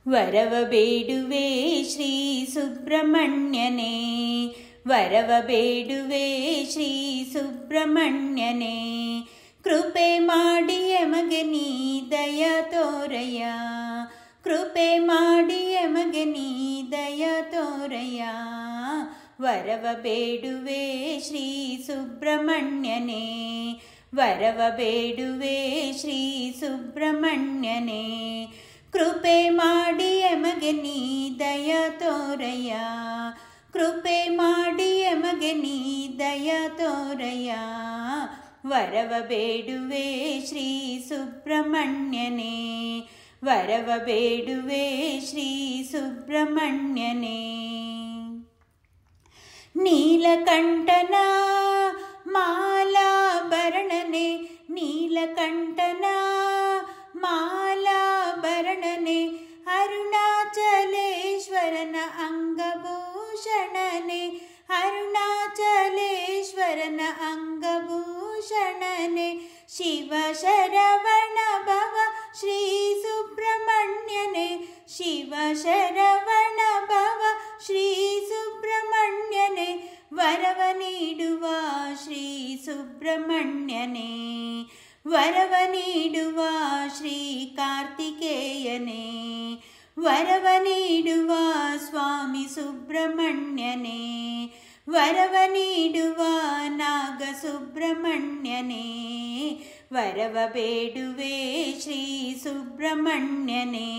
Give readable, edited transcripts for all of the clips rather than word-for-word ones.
ವರವ ಬೇಡುವೆ ಶ್ರೀ ಸುಬ್ರಹ್ಮಣ್ಯನೇ, ವರವ ಬೇಡುವೆ ಶ್ರೀ ಸುಬ್ರಹ್ಮಣ್ಯನೇ. ಕೃಪೆ ಮಾಡಿ ಎಮಗೆ ನೀ ದಯ ತೋರಯ್ಯ, ಕೃಪೆ ಮಾಡಿ ಎಮಗೆ ನೀ ದಯ ತೋರಯ್ಯ. ವರವ ಬೇಡುವೆ ಶ್ರೀ ಸುಬ್ರಹ್ಮಣ್ಯನೇ, ವರವ ಬೇಡುವೆ ಶ್ರೀ ಸುಬ್ರಹ್ಮಣ್ಯನೇ. ಕೃಪೆ ಮಾಡಿ ಎಮಗೆ ನೀ ದಯ ತೋರಯ್ಯ, ಕೃಪೆ ಮಾಡಿ ಎಮಗೆ ನೀ ದಯ ತೋರಯ್ಯ. ವರವ ಬೇಡುವೆ ಶ್ರೀ ಸುಬ್ರಹ್ಮಣ್ಯನೇ, ವರವ ಬೇಡುವೆ ಶ್ರೀ ಸುಬ್ರಹ್ಮಣ್ಯನೇ. ನೀಲಕಂಠನ ಮಾಲಾಭರಣನೆ, ನೀಲಕಂಠನ ಮಾಲಾಭರಣನೆ. ಅರುಣಾಚಲೇಶ್ವರನ ಅಂಗಭೂಷಣನೆ, ಅರುಣಾಚಲೇಶ್ವರನ ಅಂಗಭೂಷಣನೆ. ಶಿವ ಶರವಣ ಭವ ಶ್ರೀ ಸುಬ್ರಹ್ಮಣ್ಯನೇ, ಶಿವ ಶರವಣ ಭವ ಶ್ರೀ ಸುಬ್ರಹ್ಮಣ್ಯನೇ. ವರವ ನೀಡುವ ಶ್ರೀ ಸುಬ್ರಹ್ಮಣ್ಯನೇ, ವರವ ನೀಡುವ ಶ್ರೀ ಕಾರ್ತಿಕೇಯನೇ. ವರವ ನೀಡುವ ಸ್ವಾಮಿ ಸುಬ್ರಹ್ಮಣ್ಯನೇ, ವರವ ನೀಡುವ ನಾಗ ಸುಬ್ರಹ್ಮಣ್ಯನೇ. ವರವ ಬೇಡುವೆ ಶ್ರೀ ಸುಬ್ರಹ್ಮಣ್ಯನೇ,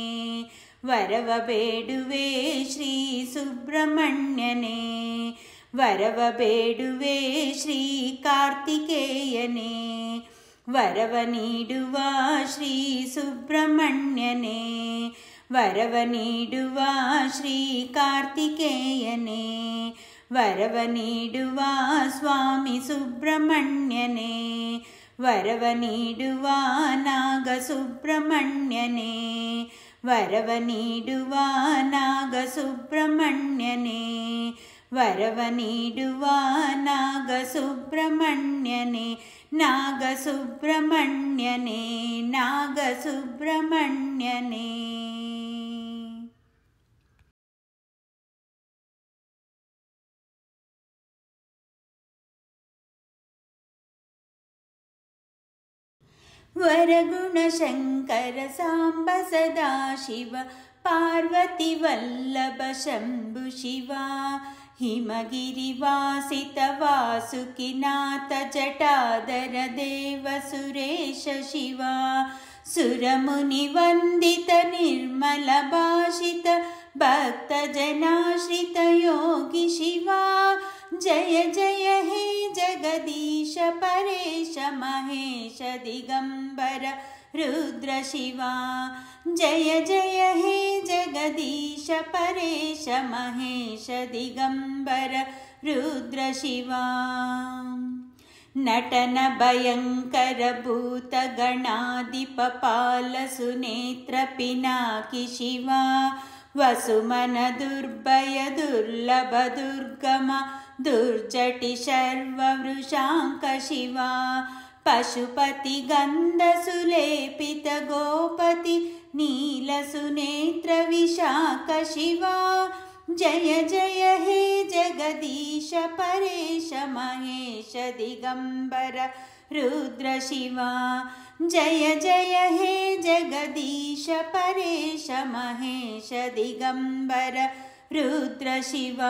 ವರವ ಬೇಡುವೆ ಶ್ರೀ ಸುಬ್ರಹ್ಮಣ್ಯನೇ. ವರವ ಬೇಡುವೆ ಶ್ರೀ ಕಾರ್ತಿಕೇಯನೇ, ವರವ ನೀಡುವ ಶ್ರೀ ಸುಬ್ರಹ್ಮಣ್ಯನೇ. ವರವ ನೀಡುವ ಶ್ರೀ ಕಾರ್ತಿಕೇಯನೇ, ವರವ ನೀಡುವ ಸ್ವಾಮಿ ಸುಬ್ರಹ್ಮಣ್ಯನೇ. ವರವ ನೀಡುವ ನಾಗ ಸುಬ್ರಹ್ಮಣ್ಯನೇ, ವರವ ನೀಡುವ ನಾಗ ಸುಬ್ರಹ್ಮಣ್ಯನೇ. ವರವ ನೀಡುವ ನಾಗ ಸುಬ್ರಹ್ಮಣ್ಯನೇ, ನಾಗ ಸುಬ್ರಹ್ಮಣ್ಯನೇ, ನಾಗ ಸುಬ್ರಹ್ಮಣ್ಯನೇ. ವರಗುಣ ಶಂಕರ ಸಾಂಬ ಸದಾಶಿವ, ಪಾರ್ವತಿ ವಲ್ಲಭ ಶಂಭು ಶಿವ. ಹಿಮಗಿರಿವಾಸಿತ ವಾಸುಕಿನಾಥ ಜಟಾಧರ ದೇವ ಸುರೇಶ ಶಿವ. ಸುರಮುನಿ ವಂದಿತ ನಿರ್ಮಲ ಭಾಷಿತ ಭಕ್ತ ಜನಾಶ್ರಿತ ಯೋಗಿ ಶಿವ. ಜಯ ಜಯ ಹೇ ಜಗದೀಶ ಪರೇಶ ಮಹೇಶ ದಿಗಂಬರ ರುದ್ರ ಶಿವ. ಜಯ ಜಯ ಹೇ ಜಗದೀಶ ಪರೇಶ ಮಹೇಶ ದಿಗಂಬರ ರುದ್ರ ಶಿವ. ನಟನ ಭಯಂಕರ ಭೂತ ಗಣಾಧಿಪ ಪಾಲ ಸುನೇತ್ರ ಪಿನಾಕಿ ಶಿವ. ವಸುಮನ ದುರ್ಭಯ ದುರ್ಲಭ ದುರ್ಗಮ ದುರ್ಜಟಿ ಶರ್ವ ವೃಷಾಂಕ ಶಿವ. ಪಶುಪತಿ ಗಂಧ ಸುಲೇಪಿತ ಗೋಪತಿ ನೀಲ ಸುನೇತ್ರ ವಿಶಾಖ ಶಿವ. ಜಯ ಜಯ ಹೇ ಜಗದೀಶ ಪರೇಶ ಮಹೇಶ ದಿಗಂಬರ ರುದ್ರ ಶಿವ. ಜಯ ಜಯ ಹೇ ಜಗದೀಶ ಪರೇಶ ಮಹೇಶ ದಿಗಂಬರ ರುದ್ರ ಶಿವ.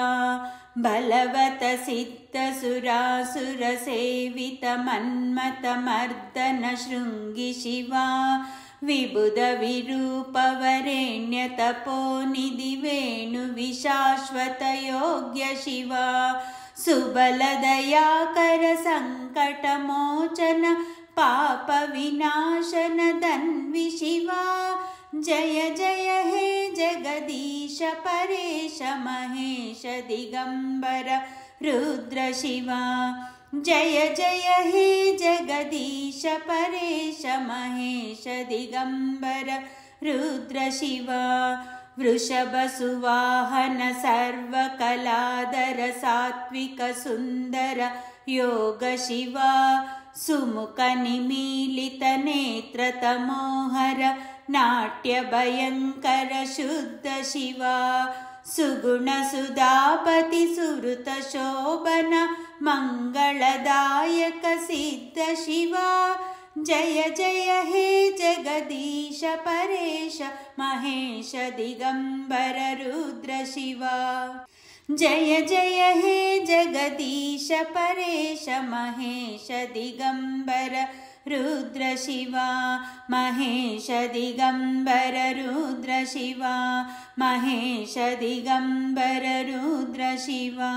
ಬಲವತ ಸಿದ್ಧ ಸುರಾಸುರ ಸೇವಿತ ಮನ್ಮತ ಮರ್ದನ ಶೃಂಗಿ ಶಿವ. ವಿಬುಧ ವಿರೂಪ ವರೇಣ್ಯ ತಪೋನಿಧಿ ವೇಣು ವಿಶಾಶ್ವತ ಯೋಗ್ಯ ಶಿವ. ಸುಬಲ ದಯಾಕರ ಸಂಕಟ ಮೋಚನ ಪಾಪ ವಿನಾಶನ ಧನ್ವಿ ಶಿವ. ಜಯ ಜಯ ಹೇ ಜಗದೀಶ ಪರೇಶ ಮಹೇಶ ದಿಗಂಬರ ರುದ್ರ ಶಿವ. ಜಯ ಜಯ ಹೇ ಜಗದೀಶ ಪರೇಶ ಮಹೇಶ ದಿಗಂಬರ ರುದ್ರ ಶಿವ. ವೃಷಭ ಸುವಾಹನ ಸರ್ವ ಕಲಾಧರ ಸಾತ್ವಿಕ ಸುಂದರ ಯೋಗ ಶಿವ. ಸುಮುಖ ನಿಮೀಲಿತ ನೇತ್ರ ತಮೋಹರ नाट्य भयंकर शुद्ध शिवा सुगुण सुधापति सुहृत शोभन मंगलदायक सिद्ध शिवा जय जय हे जगदीश परेश महेश दिगंबर रुद्र शिवा जय जय हे जगदीश परेश महेश दिगंबर रुद्र शिवा महेश दिगंबर रुद्र शिवा महेश दिगंबर रुद्र शिवा।